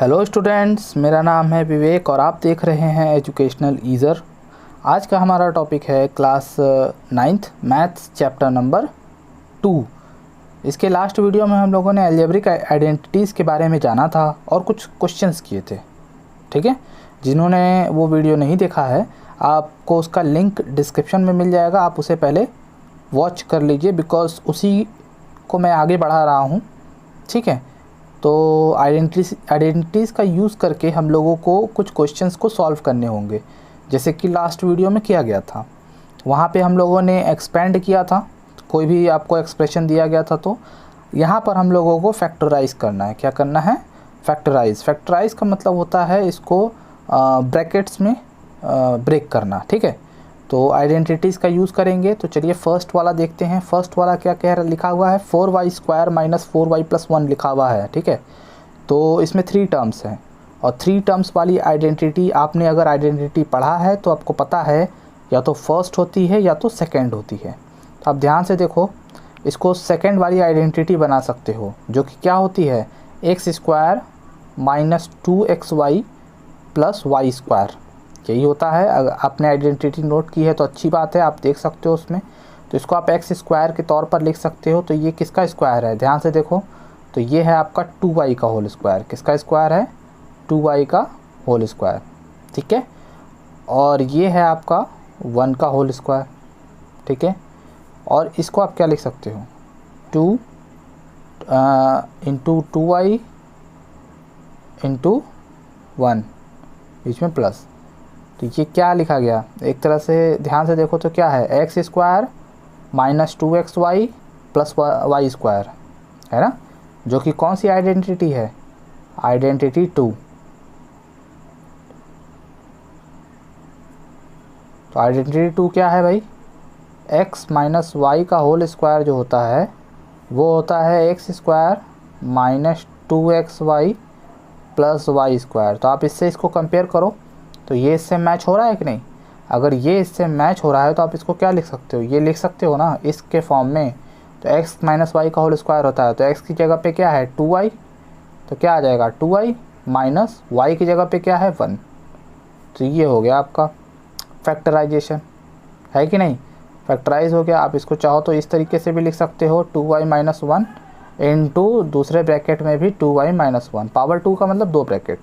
Hello students, मेरा नाम है विवेक और आप देख रहे हैं एजुकेशनल ईज़र। आज का हमारा टॉपिक है class 9th maths chapter number 2। इसके लास्ट वीडियो में हम लोगों ने अलजेब्रिक आइडेंटिटीज़ के बारे में जाना था और कुछ क्वेश्चंस किए थे। ठीक है, जिन्होंने वो वीडियो नहीं देखा है आपको उसका लिंक डिस्क्रिप्शन में मिल जाएगा, आप उसे पहले वॉच कर लीजिए बिकॉज़ उसी को मैं आगे बढ़ा रहा हूँ। ठीक है, तो आइडेंटिटीज़ का यूज़ करके हम लोगों को कुछ क्वेश्चंस को सॉल्व करने होंगे, जैसे कि लास्ट वीडियो में किया गया था। वहाँ पे हम लोगों ने एक्सपेंड किया था, कोई भी आपको एक्सप्रेशन दिया गया था तो यहाँ पर हम लोगों को फैक्टराइज़ करना है। क्या करना है? फैक्टराइज़ का मतलब होता है इसको ब्रैकेट्स में ब्रेक करना। ठीक है, तो आइडेंटिटीज़ का यूज़ करेंगे। तो चलिए फर्स्ट वाला देखते हैं। फर्स्ट वाला क्या कह रहा लिखा हुआ है, 4y² - 4y + 1 लिखा हुआ है। ठीक है, तो इसमें 3 टर्म्स हैं और 3 टर्म्स वाली आइडेंटिटी आपने अगर आइडेंटिटी पढ़ा है तो आपको पता है या तो फर्स्ट होती है या तो सेकंड होती है। तो आप ध्यान से देखो, इसको सेकंड वाली आइडेंटिटी बना सकते हो, जो कि क्या होती है, x² - 2xy + y²। यही होता है। अगर आपने आइडेंटिटी नोट की है तो अच्छी बात है, आप देख सकते हो उसमें। तो इसको आप x² के तौर पर लिख सकते हो। तो ये किसका स्क्वायर है? ध्यान से देखो, तो ये है आपका 2y का होल स्क्वायर। किसका स्क्वायर है? 2y का होल स्क्वायर। ठीक है, और ये है आपका 1 का होल स्क्वायर। ठीक है, और इसको आप क्या लिख सकते हो, 2 × 2y × 1, बीच में प्लस। तो ये क्या लिखा गया? एक तरह से ध्यान से देखो तो क्या है, x² - 2xy + y² है ना, जो कि कौन सी आइडेंटिटी है? आइडेंटिटी 2। तो आइडेंटिटी 2 क्या है भाई? x - y का होल स्क्वायर जो होता है वो होता है x² - 2xy + y²। तो आप इससे इसको कंपेयर करो, तो ये इससे मैच हो रहा है कि नहीं? अगर ये इससे मैच हो रहा है तो आप इसको क्या लिख सकते हो, ये लिख सकते हो ना इसके फॉर्म में। तो x - y का होल स्क्वायर होता है, तो x की जगह पे क्या है, 2y। तो क्या आ जाएगा, 2y - y की जगह पे क्या है, 1। तो ये हो गया आपका फैक्टराइजेशन, है कि नहीं? फैक्टराइज हो गया। आप इसको चाहो तो इस तरीके से भी लिख सकते हो, 2y - 1 × दूसरे ब्रैकेट में भी 2y - 1, पावर 2 का मतलब 2 ब्रैकेट।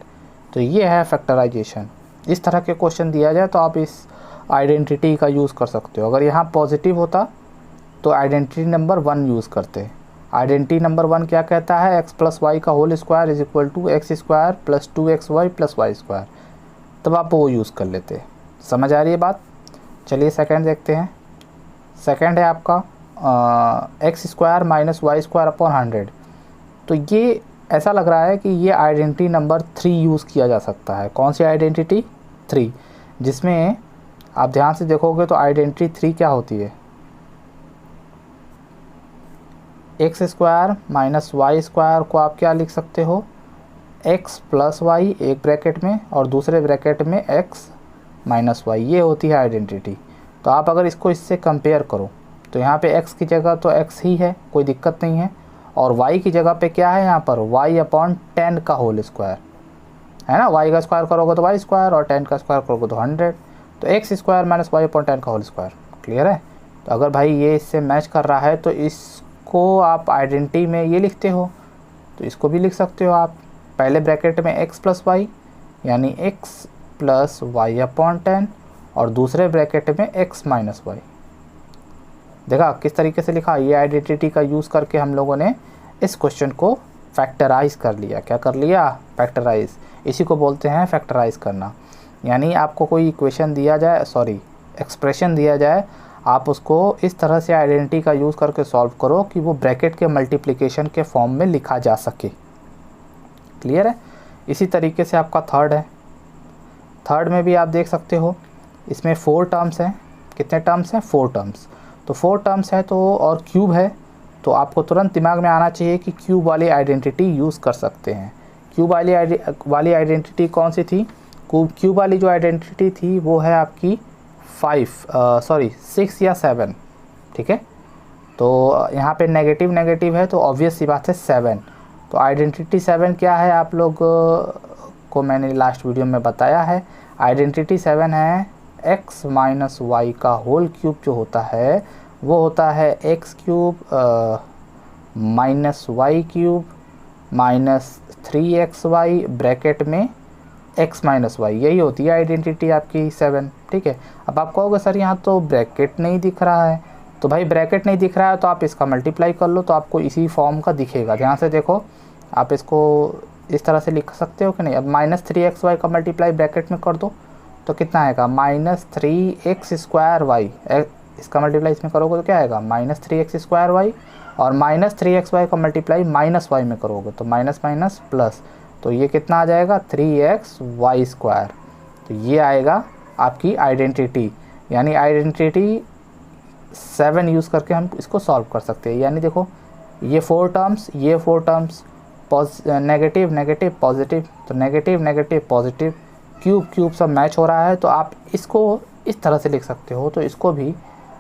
तो ये है फैक्टराइजेशन। इस तरह के क्वेश्चन दिया जाए तो आप इस आइडेंटिटी का यूज़ कर सकते हो। अगर यहाँ पॉजिटिव होता तो आइडेंटिटी नंबर 1 यूज़ करते। आइडेंटिटी नंबर 1 क्या कहता है, x + y का whole square = x² + 2xy + y²। तब आप वो यूज़ कर लेते। समझ आ रही है बात? चलिए सेकंड देखते हैं। सेकंड है आपका x² - y² / 100। तो ये ऐसा लग रहा है कि ये आइडेंटिटी नंबर 3 यूज़ किया जा सकता है। कौन सी आइडेंटिटी? 3, जिसमें आप ध्यान से देखोगे तो आइडेंटिटी 3 क्या होती है, x² - y² को आप क्या लिख सकते हो, x + y एक ब्रैकेट में और दूसरे ब्रैकेट में x - y। ये होती है आइडेंटिटी। तो आप अगर इसको इससे कंपेयर करो तो यहाँ पे x की जगह तो x ही है, कोई दिक्कत नहीं है, और y की जगह पे क्या है, यहाँ पर y/10 का होल स्क्वायर है ना। y का स्क्वायर करोगे तो y² और 10 का स्क्वायर करोगे तो 100। तो x² - y/10 का होल स्क्वायर। क्लियर है? तो अगर भाई ये इससे मैच कर रहा है तो इसको आप आइडेंटिटी में ये लिखते हो तो इसको भी लिख सकते हो आप। पहले ब्रैकेट में x + y यानी x + y/10 और दूसरे ब्रैकेट में x - y। देखा किस तरीके से लिखा? ये आइडेंटिटी का यूज़ करके हम लोगों ने इस क्वेश्चन को फैक्टराइज कर लिया। क्या कर लिया? फैक्टराइज। इसी को बोलते हैं फैक्टराइज करना। यानी आपको कोई इक्वेशन दिया जाए, एक्सप्रेशन दिया जाए, आप उसको इस तरह से आइडेंटिटी का यूज़ करके सॉल्व करो कि वो ब्रैकेट के मल्टीप्लिकेशन के फॉर्म में लिखा जा सके। क्लियर है? इसी तरीके से आपका थर्ड है। थर्ड में भी आप देख सकते हो, इसमें 4 टर्म्स हैं। कितने टर्म्स हैं? 4 टर्म्स। तो 4 टर्म्स है तो और क्यूब है, तो आपको तुरंत दिमाग में आना चाहिए कि क्यूब वाली आइडेंटिटी यूज़ कर सकते हैं। क्यूब वाली आइडेंटिटी कौन सी थी? क्यूब वाली जो आइडेंटिटी थी वो है आपकी 6 या 7। ठीक है, तो यहाँ पे नेगेटिव है तो ऑब्वियस सी बात है 7। तो आइडेंटिटी 7 क्या है, आप लोग को मैंने लास्ट वीडियो में बताया है। आइडेंटिटी 7 है x माइनस वाई का होल क्यूब जो होता है वो होता है x cube minus y cube minus 3xy bracket में x माइनस वाई, यही होती है आइडेंटिटी आपकी 7। ठीक है, अब आप कहोगे सर यहाँ तो ब्रैकेट नहीं दिख रहा है, तो भाई ब्रैकेट नहीं दिख रहा है तो आप इसका मल्टीप्लाई कर लो तो आपको इसी फॉर्म का दिखेगा। ध्यान से देखो, आप इसको इस तरह से लिख सकते हो कि नहीं। अब माइनस 3xy का मल्टीप्लाई ब्रैकेट में कर दो तो कितना आएगा, माइनस 3x² y, इसका मल्टीप्लाई इसमें करोगे तो क्या आएगा, माइनस 3x² y, और माइनस 3xy का मल्टीप्लाई माइनस वाई में करोगे तो माइनस माइनस प्लस, तो ये कितना आ जाएगा 3xy²। तो ये आएगा आपकी आइडेंटिटी, यानी आइडेंटिटी 7 यूज़ करके हम इसको सॉल्व कर सकते हैं। यानी देखो ये 4 टर्म्स, ये 4 टर्म्स, नेगेटिव नेगेटिव पॉजिटिव, तो negative negative positive, cube cube सब मैच हो रहा है, तो आप इसको इस तरह से लिख सकते हो। तो इसको भी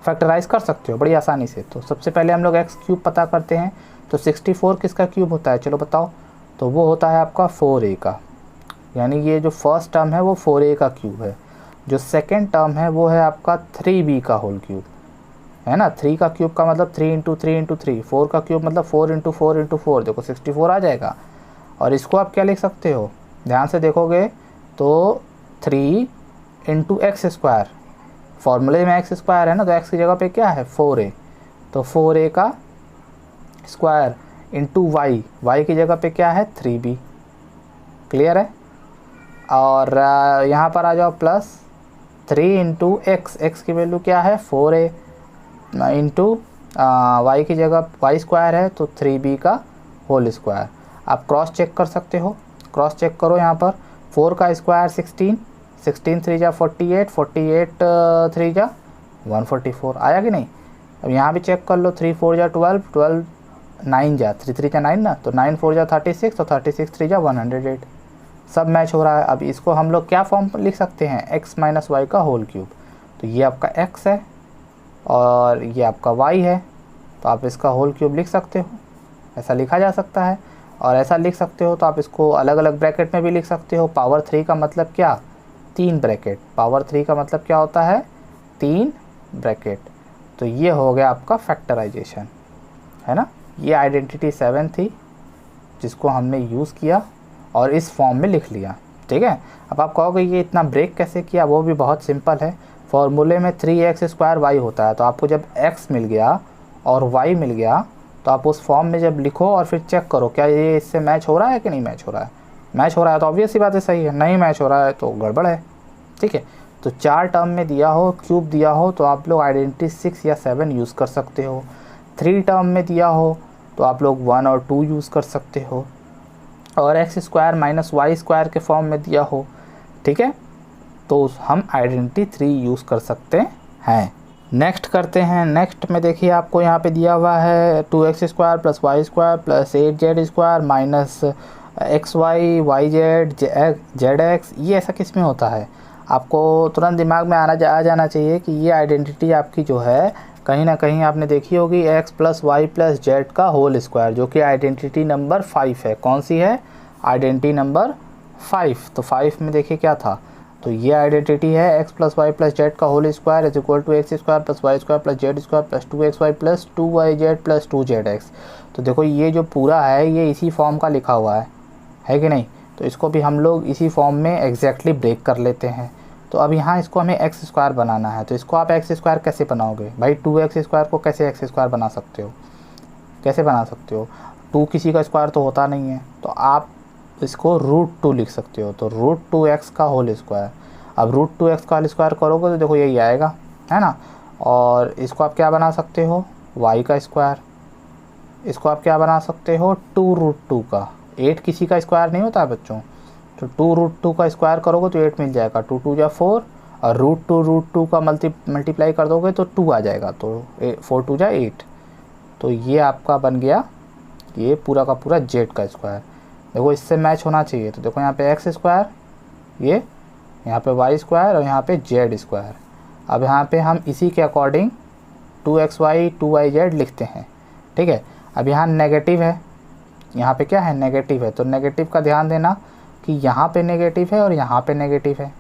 फैक्टराइज कर सकते हो बड़ी आसानी से। तो सबसे पहले हम लोग x क्यूब पता करते हैं, तो 64 किसका क्यूब होता है, चलो बताओ, तो वो होता है आपका 4a का, यानी ये जो फर्स्ट टर्म है वो 4a का क्यूब है। जो सेकेंड टर्म है वो है आपका 3b का होल क्यूब, है ना। 3 का क्यूब का मतलब 3 इंटू 3 इंटू 3, 4 का क्यूब मतलब 4 इंटू 4 इंटू 4, देखो 64 आ जाएगा। और इसको आप क्या लिख सकते हो, ध्यान से देखोगे तो 3 इंटू x², फॉर्मूले में x² है ना, तो x की जगह पे क्या है 4a, तो 4a का स्क्वायर इंटू y की जगह पे क्या है 3b। क्लियर है। और यहाँ पर आ जाओ प्लस 3 इंटू x की वैल्यू क्या है 4a, इंटू y की जगह y² है तो 3b का होल स्क्वायर। आप क्रॉस चेक कर सकते हो, क्रॉस चेक करो यहाँ पर, 4 का स्क्वायर 16, 16 3 जा 48, 48 3 जा 144, आया कि नहीं। अब यहाँ भी चेक कर लो, 3 4 जा 12, 12 9 जा 3 3 जा 9 ना, तो 9 4 जा 36, तो 36 3 जा 108, सब मैच हो रहा है। अब इसको हम लोग क्या फॉर्म लिख सकते हैं, x माइनस वाई का होल क्यूब, तो ये आपका x है और ये आपका y है, तो आप इसका होल क्यूब लिख सकते हो, ऐसा लिखा जा सकता है। और ऐसा लिख सकते हो तो आप इसको अलग अलग ब्रैकेट में भी लिख सकते हो। पावर 3 का मतलब क्या, 3 ब्रैकेट, पावर 3 का मतलब क्या होता है 3 ब्रैकेट। तो ये हो गया आपका फैक्टराइजेशन, है ना। ये आइडेंटिटी 7 थी जिसको हमने यूज़ किया और इस फॉर्म में लिख लिया। ठीक है, अब आप कहोगे ये इतना ब्रेक कैसे किया, वो भी बहुत सिंपल है। फॉर्मूले में 3x² y होता है, तो आपको जब x मिल गया और y मिल गया तो आप उस फॉर्म में जब लिखो और फिर चेक करो क्या ये इससे मैच हो रहा है कि नहीं मैच हो रहा है। मैच हो रहा है तो ऑब्वियस सी बात है सही है, नहीं मैच हो रहा है तो गड़बड़ है। ठीक है, तो 4 टर्म में दिया हो, क्यूब दिया हो तो आप लोग आइडेंटिटी 6 या 7 यूज़ कर सकते हो। 3 टर्म में दिया हो तो आप लोग 1 और 2 यूज़ कर सकते हो, और x² माइनस y² के फॉर्म में दिया हो, ठीक है, तो हम आइडेंटिटी 3 यूज़ कर सकते हैं। नेक्स्ट करते हैं। नेक्स्ट में देखिए आपको यहाँ पे दिया हुआ है 2x² plus y² plus 8z² minus xy yz zx, ये ऐसा किस में होता है, आपको तुरंत दिमाग में आ जाना चाहिए कि ये आइडेंटिटी आपकी जो है कहीं ना कहीं आपने देखी होगी x plus y plus z का होल स्क्वायर, जो कि आइडेंटिटी नंबर 5 है। कौन सी है, आइडेंटिटी नंबर 5। तो 5 में देखिए क्या था, तो ये आइडेंटिटी है x plus y plus z का whole square is equal to x² plus y² plus z² plus 2xy plus 2yz plus 2zx। तो देखो ये जो पूरा है ये इसी फॉर्म का लिखा हुआ है कि नहीं, तो इसको भी हम लोग इसी फॉर्म में एग्जैक्टली ब्रेक कर लेते हैं। तो अब यहाँ इसको हमें x² बनाना है, तो इसको आप x² कैसे बनाओगे भाई, 2x² को कैसे x² बना सकते हो, कैसे बना सकते हो, 2 किसी का स्क्वायर तो होता नहीं है, तो आप इसको √2 लिख सकते हो, तो √2x का होल स्क्वायर। अब √2x का होल स्क्वायर करोगे तो देखो यही आएगा, है ना। और इसको आप क्या बना सकते हो, y का स्क्वायर। इसको आप क्या बना सकते हो, 2√2 का, 8 किसी का स्क्वायर नहीं होता है बच्चों, तो 2√2 का स्क्वायर करोगे तो 8 मिल जाएगा, 2 2 जा 4, और √2 का मल्टीप्लाई कर दोगे तो 2 आ जाएगा, तो 4 2 जा 8। तो ये आपका बन गया ये पूरा का पूरा जेड का स्क्वायर। देखो इससे मैच होना चाहिए, तो देखो यहाँ पे x², ये यहाँ पे y² और यहाँ पे z²। अब यहाँ पे हम इसी के अकॉर्डिंग 2xy 2yz लिखते हैं, ठीक है। अब यहाँ नेगेटिव है, यहाँ पे क्या है नेगेटिव है, तो नेगेटिव का ध्यान देना कि यहाँ पे नेगेटिव है और यहाँ पे नेगेटिव है,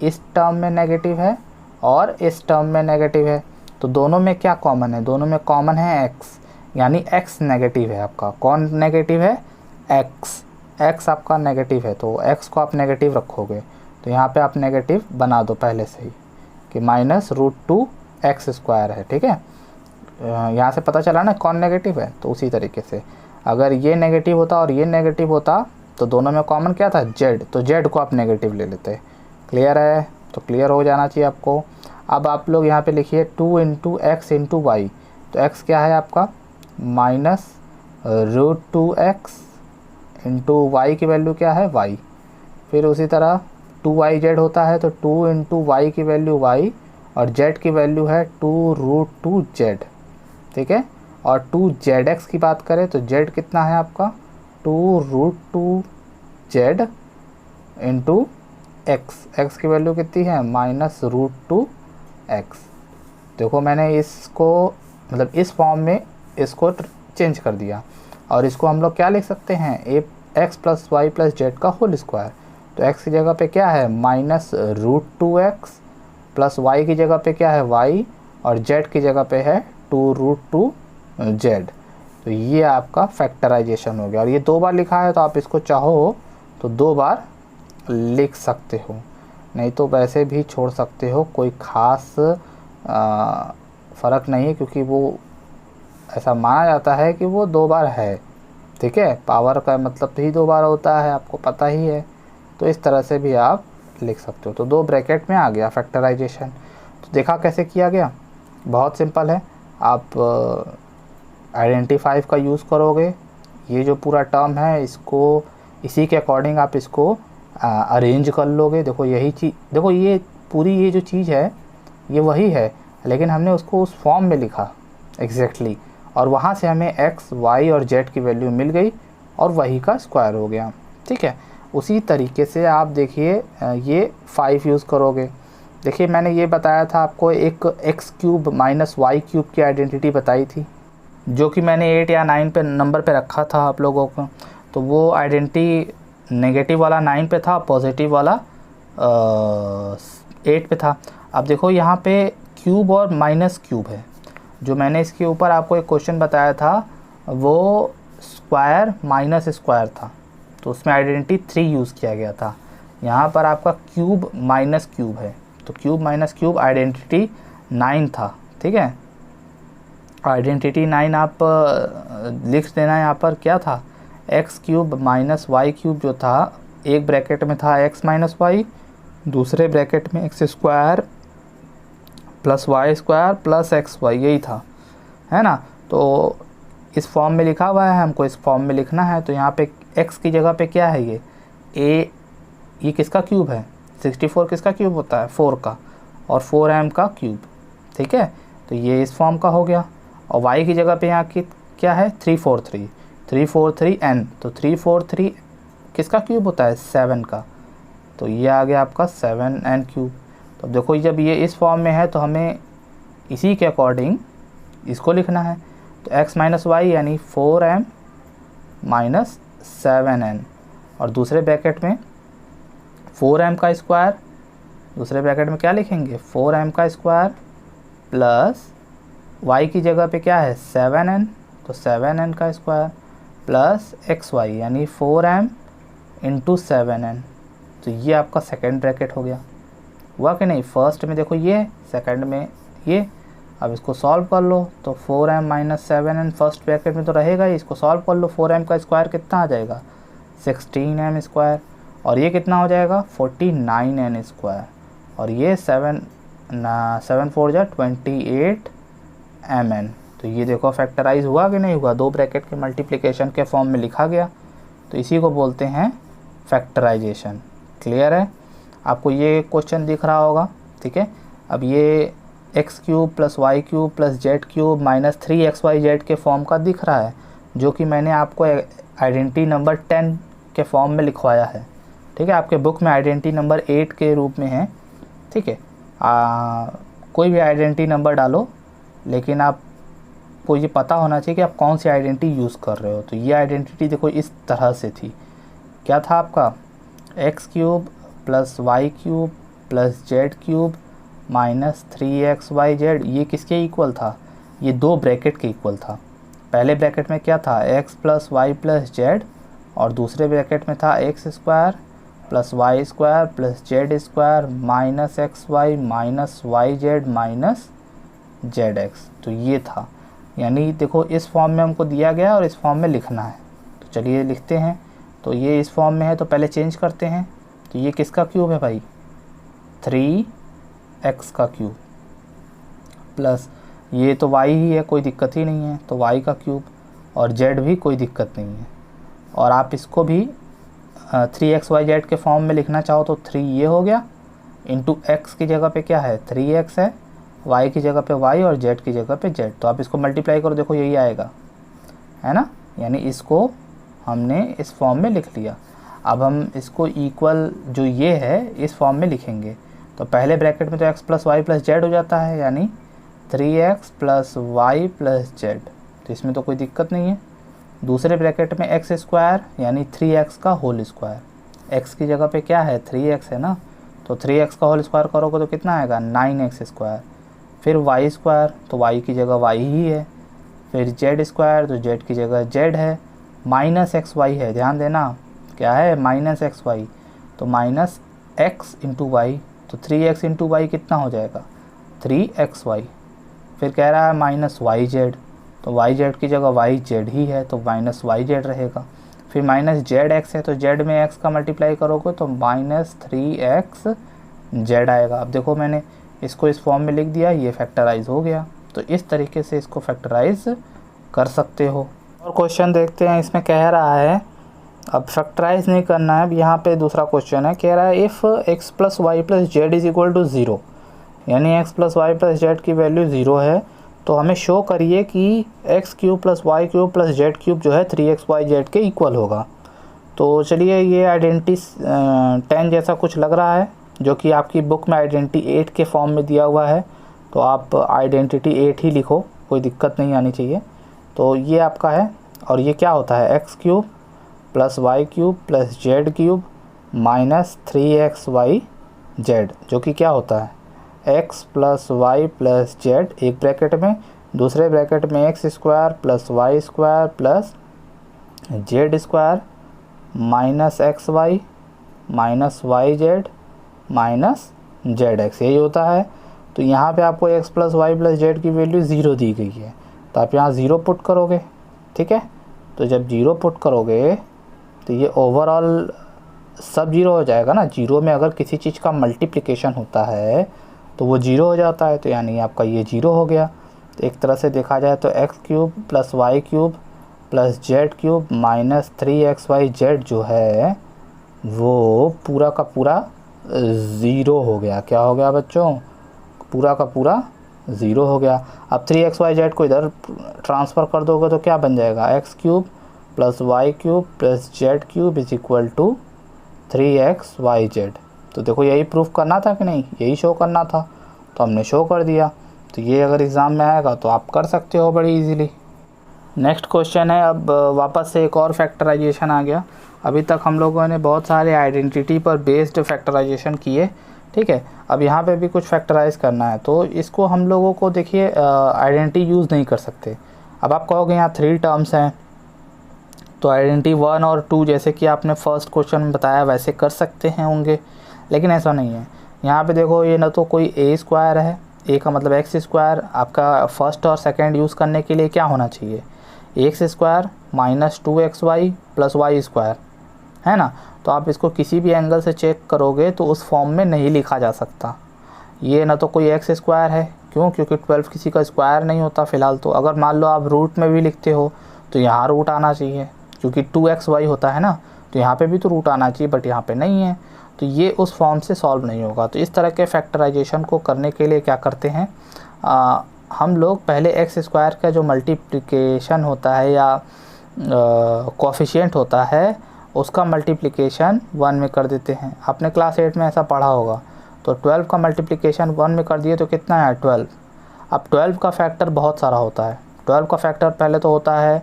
इस टर्म में नेगेटिव है और इस टर्म में नेगेटिव है। तो दोनों में क्या कॉमन है? दोनों में कॉमन है x, यानी x नेगेटिव है आपका। कौन नेगेटिव है? x आपका नेगेटिव है, तो x को आप नेगेटिव रखोगे तो यहाँ पे आप नेगेटिव बना दो पहले से ही कि -√2x² है। ठीक है, यहाँ से पता चला ना कौन नेगेटिव है। तो उसी तरीके से अगर ये नेगेटिव होता और ये नेगेटिव होता तो दोनों में कॉमन क्या था? z, तो z को आप नेगेटिव ले लेते। क्लियर है? तो क्लियर हो जाना चाहिए आपको। अब आप लोग यहाँ पे लिखिए 2 × x × y, तो x क्या है आपका? -√2x × y की वैल्यू क्या है? y। फिर उसी तरह 2yz होता है तो 2 × y की वैल्यू y और z की वैल्यू है 2√2z। ठीक है, और 2zx की बात करें तो z कितना है आपका? 2√2z × x की वैल्यू कितनी है? -√2x। देखो मैंने इसको मतलब इस फॉर्म में इसको चेंज कर दिया और इसको हम लोग क्या लिख सकते हैं? x + y + z का होल स्क्वायर। तो x की जगह पे क्या है? -√2x प्लस y की जगह पे क्या है? y, और z की जगह पे है 2√2z। तो ये आपका फैक्टराइजेशन हो गया। और ये 2 बार लिखा है तो आप इसको चाहो तो 2 बार लिख सकते हो, नहीं तो वैसे भी छोड़ सकते हो, कोई ख़ास फ़र्क नहीं है, क्योंकि वो ऐसा माना जाता है कि वो 2 बार है। ठीक है, पावर का मतलब ही 2 बार होता है, आपको पता ही है। तो इस तरह से भी आप लिख सकते हो। तो 2 ब्रैकेट में आ गया फैक्टराइजेशन। तो देखा कैसे किया गया? बहुत सिंपल है। आप आइडेंटिफाई का यूज़ करोगे, ये जो पूरा टर्म है इसको इसी के अकॉर्डिंग आप इसको अरेंज कर लोगे। देखो यही चीज़, देखो ये पूरी ये जो चीज़ है ये वही है, लेकिन हमने उसको उस फॉर्म में लिखा एग्जैक्टली, और वहाँ से हमें x, y और z की वैल्यू मिल गई और वही का स्क्वायर हो गया। ठीक है, उसी तरीके से आप देखिए ये 5 यूज़ करोगे। देखिए मैंने ये बताया था आपको, एक x³ - y³ की आइडेंटिटी बताई थी, जो कि मैंने 8 या 9 पे नंबर पे रखा था आप लोगों को। तो वो आइडेंटिटी नेगेटिव वाला 9 पे था, पॉजिटिव वाला 8 पे था। अब देखो यहाँ पे क्यूब और -³ है। जो मैंने इसके ऊपर आपको एक क्वेश्चन बताया था वो स्क्वायर माइनस स्क्वायर था, तो उसमें आइडेंटिटी 3 यूज़ किया गया था। यहाँ पर आपका क्यूब -³ है, तो क्यूब -³ आइडेंटिटी 9 था। ठीक है, आइडेंटिटी 9 आप लिख देना। यहाँ पर क्या था? x³ - y³ जो था, एक ब्रैकेट में था x - y, दूसरे ब्रैकेट में x² + y² + xy, यही था, है ना। तो इस फॉर्म में लिखा हुआ है, हमको इस फॉर्म में लिखना है। तो यहाँ पे x की जगह पे क्या है? ये किसका क्यूब है? 64 किसका क्यूब होता है? 4 का, और 4m का क्यूब। ठीक है, तो ये इस फॉर्म का हो गया। और y की जगह पे यहाँ की क्या है? 343n, तो 343 किसका क्यूब होता है? 7 का, तो ये आ गया आपका 7n³। तो देखो जब ये इस फॉर्म में है तो हमें इसी के अकॉर्डिंग इसको लिखना है। तो x - y यानी 4m - 7n, और दूसरे ब्रैकेट में 4m का स्क्वायर, दूसरे ब्रैकेट में क्या लिखेंगे? 4m का स्क्वायर प्लस y की जगह पे क्या है? 7n, तो 7n का स्क्वायर प्लस xy यानी 4m × 7n। तो ये आपका सेकेंड ब्रैकेट हो गया। हुआ कि नहीं? फर्स्ट में देखो ये, सेकंड में ये। अब इसको सॉल्व कर लो तो 4m - 7n फर्स्ट ब्रैकेट में तो रहेगा ही, इसको सॉल्व कर लो। 4m का स्क्वायर कितना आ जाएगा? 16m², और ये कितना हो जाएगा? 49n², और ये 7 4 जा 28mn। तो ये देखो फैक्टराइज हुआ कि नहीं हुआ? 2 ब्रैकेट के मल्टीप्लिकेशन के फॉर्म में लिखा गया, तो इसी को बोलते हैं फैक्टराइजेशन। क्लियर है? आपको ये क्वेश्चन दिख रहा होगा। ठीक है, अब ये x³ + y³ + z³ - 3xyz के फॉर्म का दिख रहा है, जो कि मैंने आपको आइडेंटिटी नंबर 10 के फॉर्म में लिखवाया है। ठीक है, आपके बुक में आइडेंटिटी नंबर 8 के रूप में है। ठीक है, कोई भी आइडेंटिटी नंबर डालो, लेकिन आपको ये पता होना चाहिए कि आप कौन सी आइडेंटिटी यूज़ कर रहे हो। तो ये आइडेंटिटी देखो इस तरह से थी क्या था आपका x cube plus y cube plus z cube minus 3xyz, ये किसके इक्वल था, ये दो ब्रैकेट के इक्वल था। पहले ब्रैकेट में क्या था x plus y plus z, और दूसरे ब्रैकेट में था x square plus y square plus z square minus x y minus y z minus z x. तो ये था, यानी देखो इस फॉर्म में हमको दिया गया और इस फॉर्म में लिखना है। तो चलिए लिखते हैं। तो ये इस फॉर्म में है तो पहले चेंज करते हैं। तो ये किसका क्यूब है भाई, 3x का क्यूब प्लस ये तो y ही है, कोई दिक्कत ही नहीं है, तो y का क्यूब, और z भी कोई दिक्कत नहीं है। और आप इसको भी 3xyz के फॉर्म में लिखना चाहो तो 3 ये हो गया, इंटू x की जगह पे क्या है 3x है, y की जगह पे y और z की जगह पे z। तो आप इसको मल्टीप्लाई करो, देखो यही आएगा, है ना। यानी इसको हमने इस फॉर्म में लिख लिया। अब हम इसको इक्वल जो ये है इस फॉर्म में लिखेंगे। तो पहले ब्रैकेट में तो x plus y plus z हो जाता है, यानी 3x plus y plus Z, तो इसमें तो कोई दिक्कत नहीं है। दूसरे ब्रैकेट में एक्स स्क्वायर यानी 3x का होल स्क्वायर, x की जगह पे क्या है 3x है ना, तो 3x का होल स्क्वायर करोगे तो कितना आएगा 9x स्क्वायर। फिर वाई स्क्वायर, तो y की जगह y ही है। फिर जेड स्क्वायर, तो z की जगह z है। माइनस एक्स वाई है, ध्यान देना क्या है माइनस एक्स वाई, तो माइनस एक्स इंटू वाई, तो 3x इंटू वाई कितना हो जाएगा 3xy। फिर कह रहा है माइनस वाई जेड, तो वाई जेड की जगह वाई जेड ही है, तो माइनस वाई जेड रहेगा। फिर माइनस जेड एक्स है, तो जेड में एक्स का मल्टीप्लाई करोगे तो माइनस 3x जेड आएगा। अब देखो मैंने इसको इस फॉर्म में लिख दिया, ये फैक्टराइज हो गया। तो इस तरीके से इसको फैक्टराइज कर सकते हो। और क्वेश्चन देखते हैं, इसमें कह रहा है, अब फैक्टराइज नहीं करना है। अब यहाँ पे दूसरा क्वेश्चन है, कह रहा है if x plus y plus z is equal to 0, यानी x plus y plus z की वैल्यू 0 है, तो हमें शो करिए कि x cube plus y cube plus z cube जो है 3xyz के इक्वल होगा। तो चलिए ये आइडेंटिटी 10 जैसा कुछ लग रहा है, जो कि आपकी बुक में आइडेंटिटी 8 के फॉर्म में दिया हुआ है, तो आप आइडेंटिटी 8 ही लिखो, कोई दिक्कत नहीं आनी चाहिए। तो ये आपका है, और ये क्या होता है x cube plus y cube plus z cube minus 3xyz, जो कि क्या होता है x plus y plus z एक ब्रैकेट में, दूसरे ब्रैकेट में x square plus y square plus z square minus x y minus y z minus z x, यही होता है। तो यहाँ पे आपको x plus y plus z की वैल्यू 0 दी गई है, तो आप यहाँ 0 पुट करोगे, ठीक है। तो जब 0 पुट करोगे तो ये ओवरऑल सब 0 हो जाएगा ना। 0 में अगर किसी चीज़ का मल्टीप्लिकेशन होता है तो वो 0 हो जाता है, तो यानी आपका ये 0 हो गया। तो एक तरह से देखा जाए तो x cube plus y cube plus z cube minus 3xyz जो है वो पूरा का पूरा 0 हो गया। क्या हो गया बच्चों, पूरा का पूरा 0 हो गया। अब 3xyz को इधर ट्रांसफ़र कर दोगे तो क्या बन जाएगा x cube plus y cube plus z cube is equal to 3xyz। तो देखो यही प्रूफ करना था कि नहीं, यही शो करना था, तो हमने शो कर दिया। तो ये अगर एग्ज़ाम में आएगा तो आप कर सकते हो बड़ी इजीली। नेक्स्ट क्वेश्चन है, अब वापस से एक और फैक्टराइजेशन आ गया। अभी तक हम लोगों ने बहुत सारे आइडेंटिटी पर बेस्ड फैक्टराइजेशन किए, ठीक है। अब यहाँ पे भी कुछ फैक्टराइज करना है, तो इसको हम लोगों को देखिए आइडेंटिटी यूज़ नहीं कर सकते। अब आप कहोगे यहाँ 3 टर्म्स हैं, तो आइडेंटिटी 1 और 2 जैसे कि आपने फर्स्ट क्वेश्चन में बताया वैसे कर सकते हैं होंगे, लेकिन ऐसा नहीं है। यहाँ पे देखो ये ना तो कोई ए स्क्वायर है, ए का मतलब एक्स स्क्वायर, आपका फर्स्ट और सेकंड यूज़ करने के लिए क्या होना चाहिए x square minus 2xy plus y square, है ना। तो आप इसको किसी भी एंगल से चेक करोगे तो उस फॉर्म में नहीं लिखा जा सकता। ये ना तो कोई एक्स स्क्वायर है, क्यों, क्योंकि 12 किसी का स्क्वायर नहीं होता फ़िलहाल। तो अगर मान लो आप रूट में भी लिखते हो तो यहाँ रूट आना चाहिए, क्योंकि 2xy होता है ना, तो यहाँ पे भी तो रूट आना चाहिए, बट यहाँ पे नहीं है, तो ये उस फॉर्म से सॉल्व नहीं होगा। तो इस तरह के फैक्टराइजेशन को करने के लिए क्या करते हैं, हम लोग पहले एक्स स्क्वायर का जो मल्टीप्लिकेशन होता है या कोफिशिएंट होता है उसका मल्टीप्लिकेशन 1 में कर देते हैं। आपने क्लास 8 में ऐसा पढ़ा होगा। तो 12 का मल्टीप्लिकेशन 1 में कर दिए तो कितना है 12। अब 12 का फैक्टर बहुत सारा होता है। 12 का फैक्टर पहले तो होता है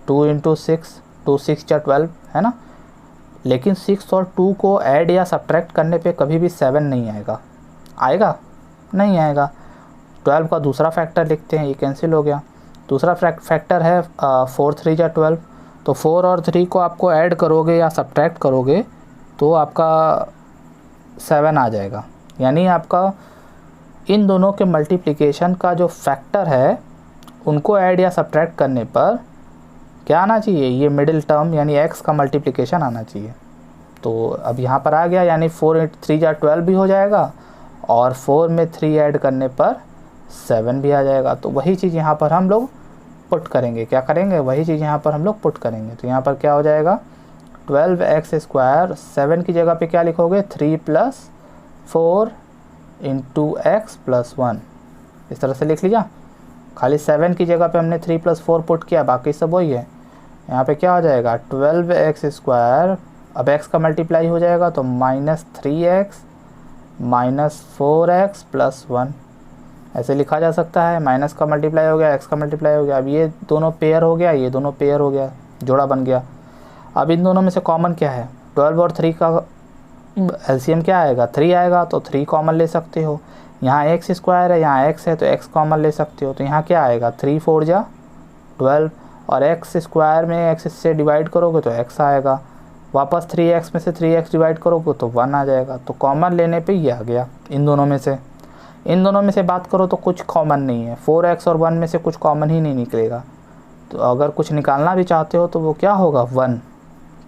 2 × 6, 2 6 या 12, है ना। लेकिन 6 और 2 को ऐड या सब्ट्रैक्ट करने पे कभी भी 7 नहीं आएगा। आएगा? नहीं आएगा। 12 का दूसरा फैक्टर लिखते हैं, ये कैंसिल हो गया। दूसरा फैक्टर है 4 3 जा 12, तो 4 और 3 को आपको ऐड करोगे या सब्ट्रैक्ट करोगे तो आपका 7 आ जाएगा। यानी आपका इन दोनों के मल्टीप्लिकेशन का जो फैक्टर है उनको ऐड या सब्ट्रैक्ट करने पर क्या आना चाहिए, ये मिडिल टर्म यानी x का मल्टीप्लिकेशन आना चाहिए। तो अब यहाँ पर आ गया, यानी 4 × 3 जा 12 भी हो जाएगा और 4 में 3 ऐड करने पर 7 भी आ जाएगा। तो वही चीज़ यहाँ पर हम लोग पुट करेंगे। क्या करेंगे? वही चीज़ यहाँ पर हम लोग पुट करेंगे। तो यहाँ पर क्या हो जाएगा, 12x², 7 की जगह पे क्या लिखोगे, 3 + 4 × x + 1, इस तरह से लिख लिया। खाली 7 की जगह पे हमने 3 + 4 पुट किया, बाकी सब वही है। यहाँ पे क्या हो जाएगा, 12x², अब x का मल्टीप्लाई हो जाएगा तो -3x - 4x + 1, ऐसे लिखा जा सकता है। माइनस का मल्टीप्लाई हो गया, x का मल्टीप्लाई हो गया। अब ये दोनों पेयर हो गया, ये दोनों पेयर हो गया, जोड़ा बन गया। अब इन दोनों में से कॉमन क्या है, 12 और 3 का एलसीएम क्या आएगा, 3 आएगा, तो 3 कॉमन ले सकते हो। यहाँ x² है, यहाँ x है, तो x कॉमन ले सकते हो। तो यहाँ क्या आएगा, 3 4 जा 12, और x² में x से डिवाइड करोगे तो x आएगा। वापस 3x में से 3x डिवाइड करोगे तो 1 आ जाएगा। तो कॉमन लेने पे ये आ गया इन दोनों में से। इन दोनों में से बात करो तो कुछ कॉमन नहीं है, 4x और 1 में से कुछ कॉमन ही नहीं निकलेगा। तो अगर कुछ निकालना भी चाहते हो तो वो क्या होगा, 1।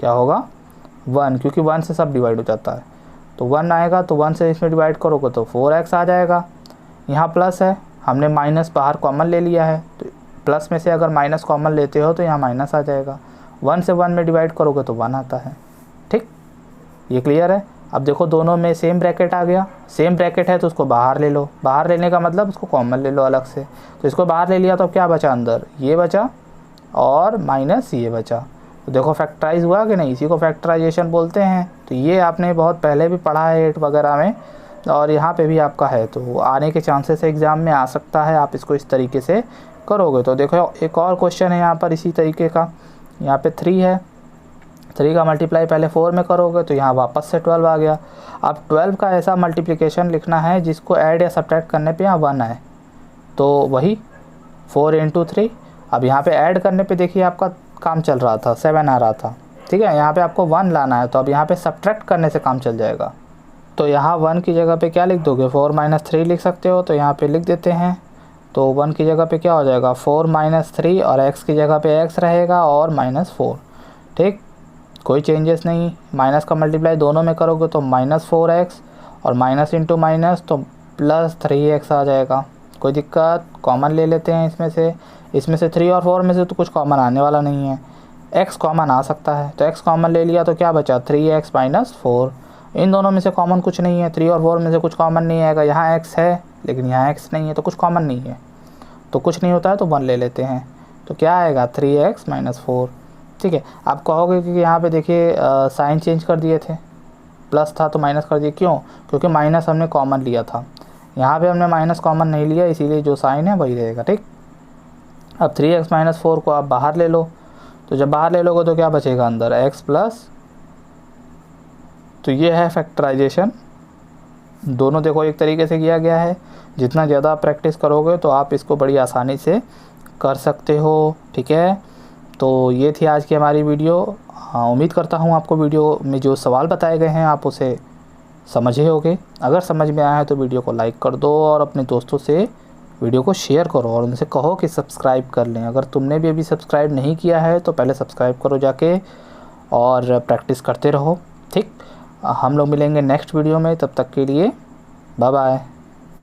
क्या होगा, 1, क्योंकि 1 से सब डिवाइड हो जाता है। तो 1 आएगा, तो 1 से इसमें डिवाइड करोगे तो 4x आ जाएगा। यहाँ प्लस है, हमने माइनस बाहर कॉमन ले लिया है, तो प्लस में से अगर माइनस कॉमन लेते हो तो यहाँ माइनस आ जाएगा। 1 से 1 में डिवाइड करोगे तो 1 आता है। ठीक, ये क्लियर है। अब देखो दोनों में सेम ब्रैकेट आ गया, सेम ब्रैकेट है तो उसको बाहर ले लो। बाहर लेने का मतलब उसको कॉमन ले लो अलग से। तो इसको बाहर ले लिया तो क्या बचा, अंदर ये बचा और माइनस ये बचा। तो देखो फैक्टराइज हुआ कि नहीं, इसी को फैक्टराइजेशन बोलते हैं। तो ये आपने बहुत पहले भी पढ़ा है 8 वगैरह में, और यहाँ पे भी आपका है, तो आने के चांसेस एग्ज़ाम में आ सकता है। आप इसको इस तरीके से करोगे। तो देखो एक और क्वेश्चन है यहाँ पर इसी तरीके का। यहाँ पे 3 है, 3 का मल्टीप्लाई पहले 4 में करोगे तो यहाँ वापस से 12 आ गया। अब 12 का ऐसा मल्टीप्लिकेशन लिखना है जिसको ऐड या सब्ट्रैक्ट करने पे यहाँ 1 आए। तो वही 4 × 3। अब यहाँ पे ऐड करने पे देखिए आपका काम चल रहा था, 7 आ रहा था, ठीक है। यहाँ पे आपको 1 लाना है, तो अब यहाँ पे सब्ट्रैक्ट करने से काम चल जाएगा। तो यहाँ 1 की जगह पे क्या लिख दोगे, 4 - 3 लिख सकते हो। तो यहाँ पे लिख देते हैं। तो 1 की जगह पे क्या हो जाएगा, 4 - 3, और x की जगह पे x रहेगा और -4। ठीक, कोई चेंजेस नहीं। माइनस का मल्टीप्लाई दोनों में करोगे तो -4x, और माइनस इंटू माइनस तो +3x आ जाएगा। कोई दिक्कत, कॉमन ले लेते हैं इसमें से 3 और 4 में से तो कुछ कॉमन आने वाला नहीं है। x कॉमन आ सकता है, तो x कॉमन ले लिया तो क्या बचा, 3x - 4। इन दोनों में से कॉमन कुछ नहीं है, 3 और 4 में से कुछ कॉमन नहीं आएगा। यहाँ x है लेकिन यहाँ x नहीं है, तो कुछ कॉमन नहीं है, तो कुछ नहीं होता है तो 1 ले लेते हैं। तो क्या आएगा, 3x - 4। ठीक है। आप कहोगे कि यहाँ पे देखिए साइन चेंज कर दिए थे, प्लस था तो माइनस कर दिए, क्यों, क्योंकि माइनस हमने कॉमन लिया था। यहाँ पे हमने माइनस कॉमन नहीं लिया, इसीलिए जो साइन है वही रहेगा। ठीक, अब 3x - 4 को आप बाहर ले लो। तो जब बाहर ले लोगे तो क्या बचेगा अंदर, x प्लस, तो ये है फैक्टराइजेशन। दोनों देखो एक तरीके से किया गया है। जितना ज़्यादा प्रैक्टिस करोगे तो आप इसको बड़ी आसानी से कर सकते हो। ठीक है, तो ये थी आज की हमारी वीडियो। उम्मीद करता हूँ आपको वीडियो में जो सवाल बताए गए हैं आप उसे समझे होगे। अगर समझ में आया है तो वीडियो को लाइक कर दो और अपने दोस्तों से वीडियो को शेयर करो और उनसे कहो कि सब्सक्राइब कर लें। अगर तुमने भी अभी सब्सक्राइब नहीं किया है तो पहले सब्सक्राइब करो जाके, और प्रैक्टिस करते रहो। ठीक, हम लोग मिलेंगे नेक्स्ट वीडियो में, तब तक के लिए बाय बाय।